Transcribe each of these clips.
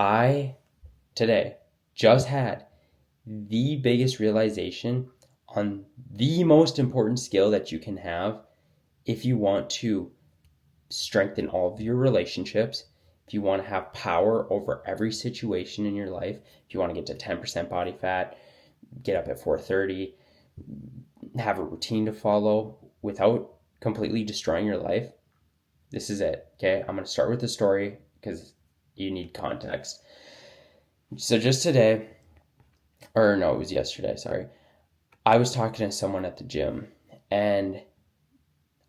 I today just had the biggest realization on the most important skill that you can have if you want to strengthen all of your relationships, if you want to have power over every situation in your life, if you want to get to 10% body fat, get up at 4:30, have a routine to follow without completely destroying your life. This is it. Okay, I'm going to start with the story because you need context. So just today, or no, it was yesterday, sorry. I was talking to someone at the gym, and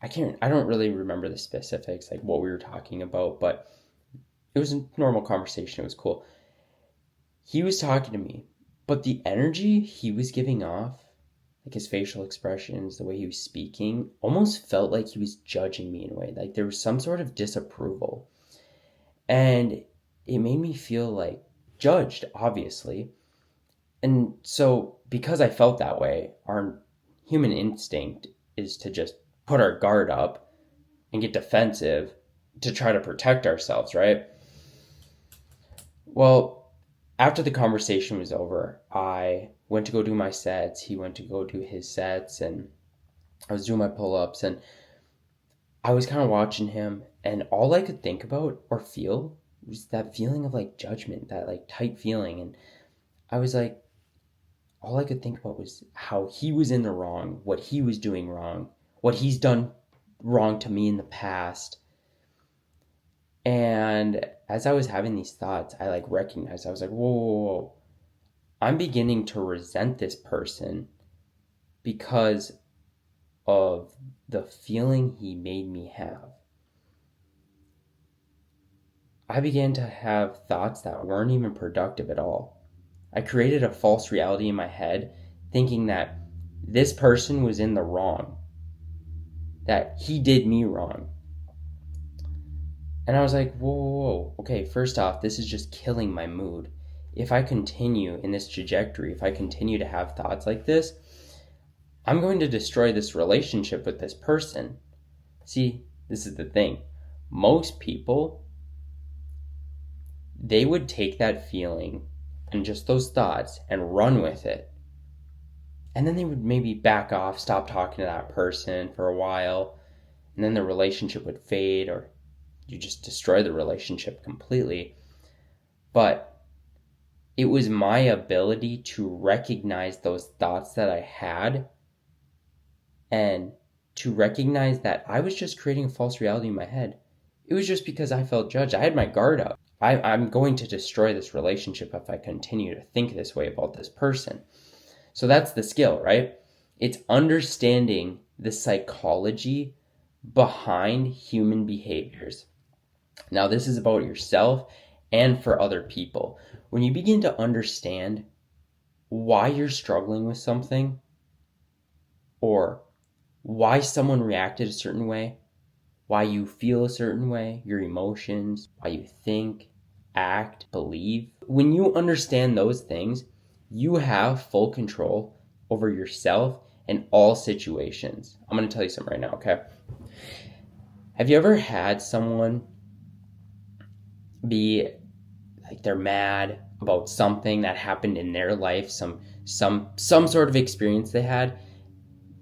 I don't really remember the specifics, like what we were talking about, but it was a normal conversation. It was cool. He was talking to me, but the energy he was giving off, like his facial expressions, the way he was speaking, almost felt like he was judging me in a way. Like there was some sort of disapproval. And it made me feel like judged, obviously. And so, because I felt that way, our human instinct is to just put our guard up and get defensive to try to protect ourselves, right? Well, after the conversation was over, I went to go do my sets. He went to go do his sets, and I was doing my pull ups, and I was kind of watching him, and all I could think about or feel was that feeling of like judgment, that like tight feeling. And I was like, all I could think about was how he was in the wrong, what he was doing wrong, what he's done wrong to me in the past. And as I was having these thoughts, I like recognized, I was like, whoa, whoa, whoa. I'm beginning to resent this person because of the feeling he made me have. I began to have thoughts that weren't even productive at all. I created a false reality in my head, thinking that this person was in the wrong, that he did me wrong. And I was like, whoa, whoa, whoa. Okay, first off, this is just killing my mood. If I continue in this trajectory, if I continue to have thoughts like this, I'm going to destroy this relationship with this person. See, this is the thing. Most people, they would take that feeling and just those thoughts and run with it. And then they would maybe back off, stop talking to that person for a while, and then the relationship would fade, or you just destroy the relationship completely. But it was my ability to recognize those thoughts that I had and to recognize that I was just creating a false reality in my head. It was just because I felt judged. I had my guard up. I'm going to destroy this relationship if I continue to think this way about this person. So that's the skill, right? It's understanding the psychology behind human behaviors. Now, this is about yourself and for other people. When you begin to understand why you're struggling with something, or why someone reacted a certain way, why you feel a certain way, your emotions, why you think, act, believe. When you understand those things, you have full control over yourself in all situations. I'm going to tell you something right now, okay? Have you ever had someone be like they're mad about something that happened in their life, some sort of experience they had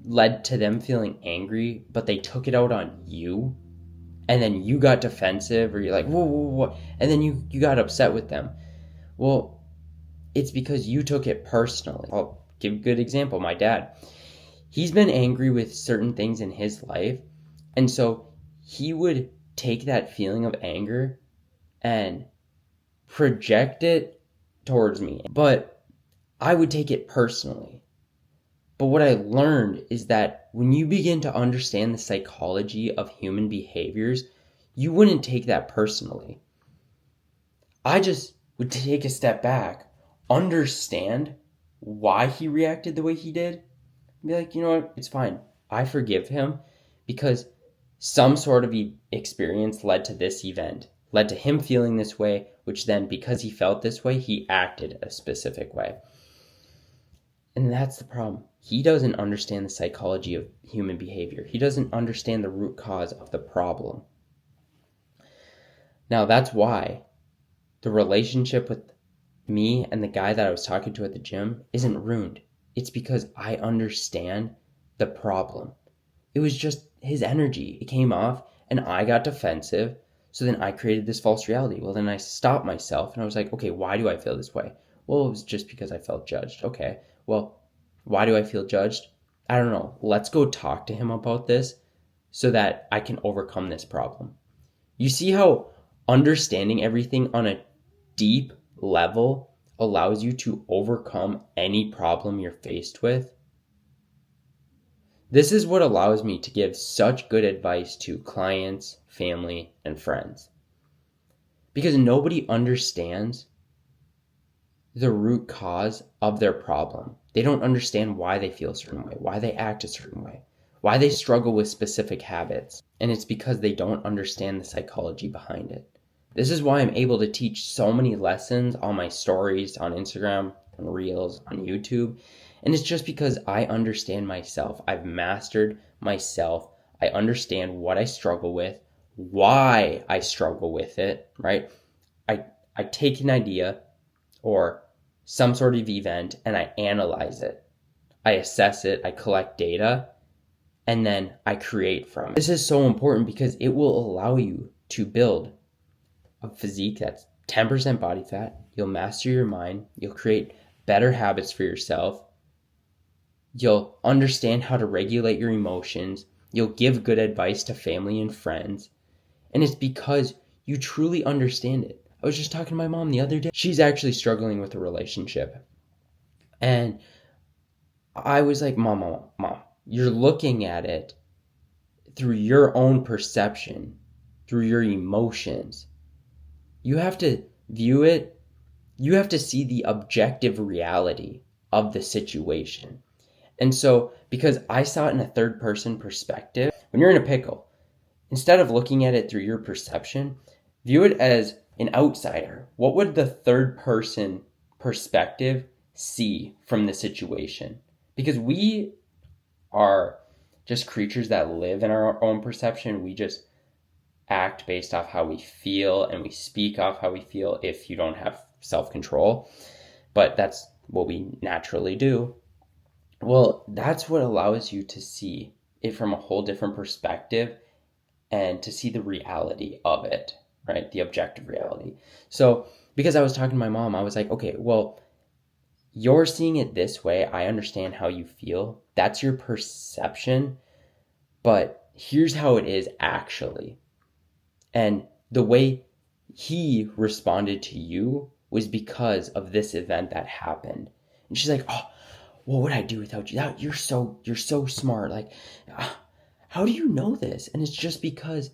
led to them feeling angry, but they took it out on you, and then you got defensive, or you're like, whoa, whoa, whoa, and then you got upset with them? Well, it's because you took it personally. I'll give a good example. My dad, he's been angry with certain things in his life, and so he would take that feeling of anger and project it towards me, but I would take it personally. But what I learned is that when you begin to understand the psychology of human behaviors, you wouldn't take that personally. I just would take a step back, understand why he reacted the way he did, and be like, you know what, it's fine. I forgive him because some sort of experience led to this event, led to him feeling this way, which then, because he felt this way, he acted a specific way. And that's the problem. He doesn't understand the psychology of human behavior. He doesn't understand the root cause of the problem. Now, that's why the relationship with me and the guy that I was talking to at the gym isn't ruined. It's because I understand the problem. It was just his energy. It came off and I got defensive. So then I created this false reality. Well, then I stopped myself and I was like, okay, why do I feel this way? Well, it was just because I felt judged. Okay, well, why do I feel judged? I don't know. Let's go talk to him about this so that I can overcome this problem. You see how understanding everything on a deep level allows you to overcome any problem you're faced with? This is what allows me to give such good advice to clients, family, and friends. Because nobody understands the root cause of their problem. They don't understand why they feel a certain way, why they act a certain way, why they struggle with specific habits. And it's because they don't understand the psychology behind it. This is why I'm able to teach so many lessons on my stories, on Instagram, on Reels, on YouTube. And it's just because I understand myself. I've mastered myself. I understand what I struggle with, why I struggle with it, right? I take an idea or some sort of event and I analyze it. I assess it, I collect data, and then I create from it. This is so important because it will allow you to build a physique that's 10% body fat. You'll master your mind. You'll create better habits for yourself. You'll understand how to regulate your emotions. You'll give good advice to family and friends. And it's because you truly understand it. I was just talking to my mom the other day. She's actually struggling with a relationship. And I was like, Mom, you're looking at it through your own perception, through your emotions. You have to view it, you have to see the objective reality of the situation. And so, because I saw it in a third person perspective, when you're in a pickle, instead of looking at it through your perception, view it as an outsider. What would the third person perspective see from the situation? Because we are just creatures that live in our own perception. We just act based off how we feel and we speak off how we feel if you don't have self-control. But that's what we naturally do. Well, that's what allows you to see it from a whole different perspective and to see the reality of it, right? The objective reality. So because I was talking to my mom, I was like, okay, well, you're seeing it this way. I understand how you feel. That's your perception. But here's how it is actually. And the way he responded to you was because of this event that happened. And she's like, oh, what would I do without you? You're so smart. Like, how do you know this? And it's just because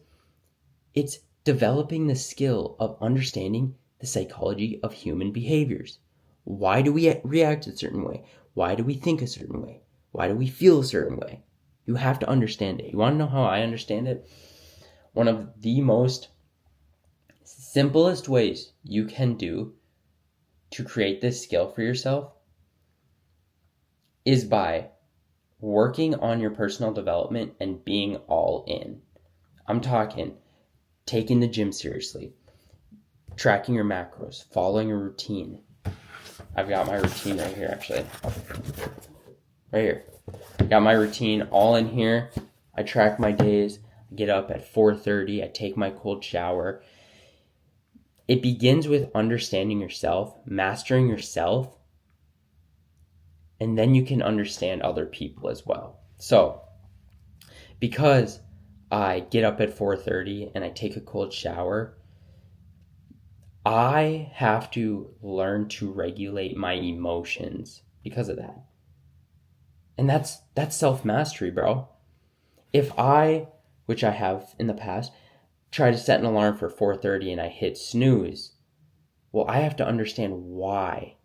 it's developing the skill of understanding the psychology of human behaviors. Why do we react a certain way? Why do we think a certain way? Why do we feel a certain way? You have to understand it. You want to know how I understand it? One of the most simplest ways you can do to create this skill for yourself is by working on your personal development and being all in. I'm talking taking the gym seriously, tracking your macros, following a routine. I've got my routine right here, actually. Right here. Got my routine all in here. I track my days. I get up at 4:30. I take my cold shower. It begins with understanding yourself, mastering yourself, and then you can understand other people as well. So, because I get up at 4:30 and I take a cold shower, I have to learn to regulate my emotions because of that. And that's self-mastery, bro. If I, which I have in the past, try to set an alarm for 4:30 and I hit snooze, well, I have to understand why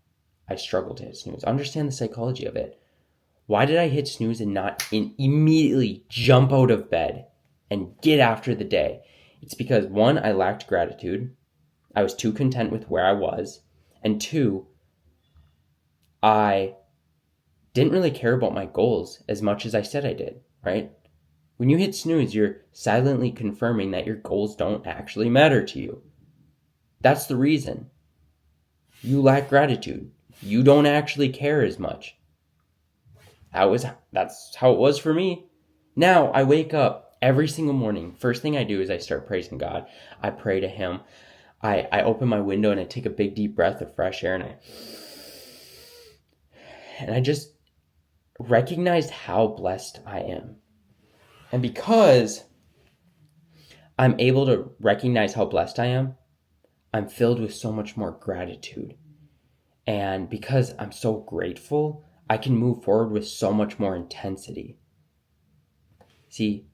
I struggle to hit snooze. Understand the psychology of it. Why did I hit snooze and not immediately jump out of bed and get after the day? It's because, one, I lacked gratitude. I was too content with where I was. And two, I didn't really care about my goals as much as I said I did, right? When you hit snooze, you're silently confirming that your goals don't actually matter to you. That's the reason. You lack gratitude. You don't actually care as much. That's how it was for me. Now I wake up every single morning. First thing I do is I start praising God. I pray to Him. I open my window and I take a big deep breath of fresh air, and I just recognized how blessed I am. And because I'm able to recognize how blessed I am, I'm filled with so much more gratitude. And because I'm so grateful, I can move forward with so much more intensity. See,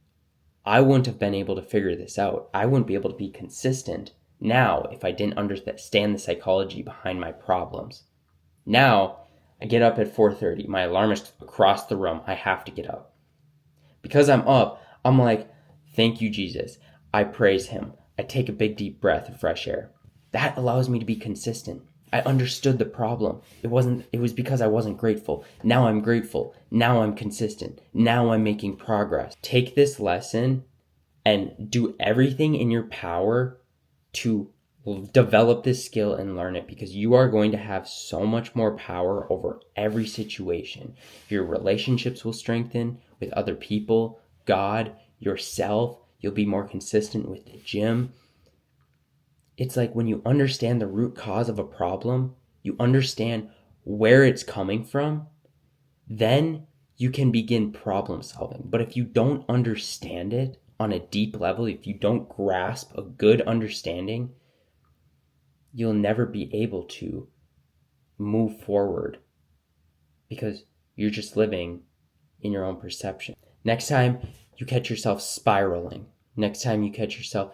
I wouldn't have been able to figure this out. I wouldn't be able to be consistent now if I didn't understand the psychology behind my problems. Now, I get up at 4:30. My alarm is across the room. I have to get up. Because I'm up, I'm like, thank you, Jesus. I praise Him. I take a big deep breath of fresh air. That allows me to be consistent. I understood the problem. It was because I wasn't grateful. Now I'm grateful. Now I'm consistent. Now I'm making progress. Take this lesson and do everything in your power to develop this skill and learn it, because you are going to have so much more power over every situation. Your relationships will strengthen with other people, God, yourself. You'll be more consistent with the gym. It's like when you understand the root cause of a problem, you understand where it's coming from, then you can begin problem solving. But if you don't understand it on a deep level, if you don't grasp a good understanding, you'll never be able to move forward because you're just living in your own perception. Next time you catch yourself spiraling, next time you catch yourself,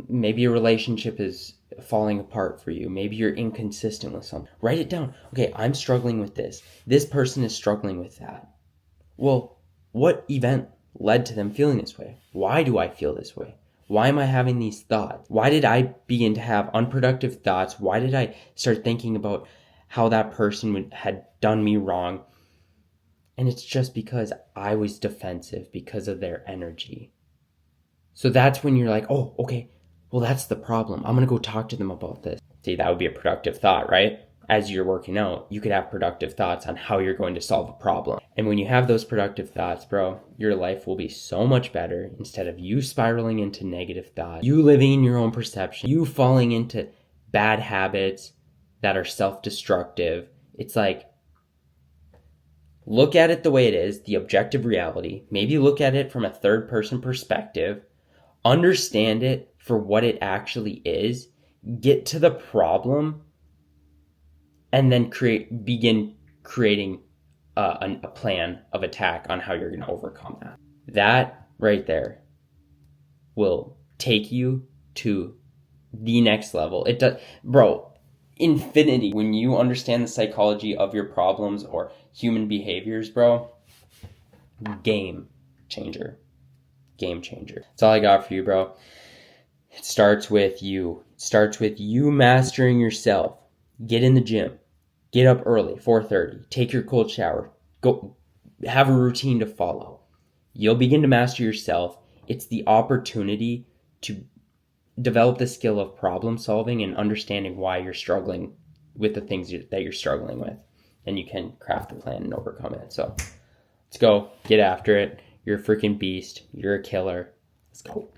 maybe your relationship is falling apart for you. Maybe you're inconsistent with something. Write it down. Okay, I'm struggling with this. This person is struggling with that. Well, what event led to them feeling this way? Why do I feel this way? Why am I having these thoughts? Why did I begin to have unproductive thoughts? Why did I start thinking about how that person had done me wrong? And it's just because I was defensive because of their energy. So that's when you're like, oh, okay, well, that's the problem. I'm going to go talk to them about this. See, that would be a productive thought, right? As you're working out, you could have productive thoughts on how you're going to solve a problem. And when you have those productive thoughts, bro, your life will be so much better instead of you spiraling into negative thoughts, you living in your own perception, you falling into bad habits that are self-destructive. It's like, look at it the way it is, the objective reality. Maybe look at it from a third-person perspective. Understand it for what it actually is, get to the problem, and then begin creating a plan of attack on how you're going to overcome that. That right there will take you to the next level. It does, bro, infinity. When you understand the psychology of your problems or human behaviors, bro, game changer. Game changer. That's all I got for you, bro. It starts with you. It starts with you mastering yourself. Get in the gym. Get up early, 4:30. Take your cold shower. Go have a routine to follow. You'll begin to master yourself. It's the opportunity to develop the skill of problem solving and understanding why you're struggling with the things that you're struggling with. And you can craft a plan and overcome it. So let's go. Get after it. You're a freaking beast. You're a killer. Let's go.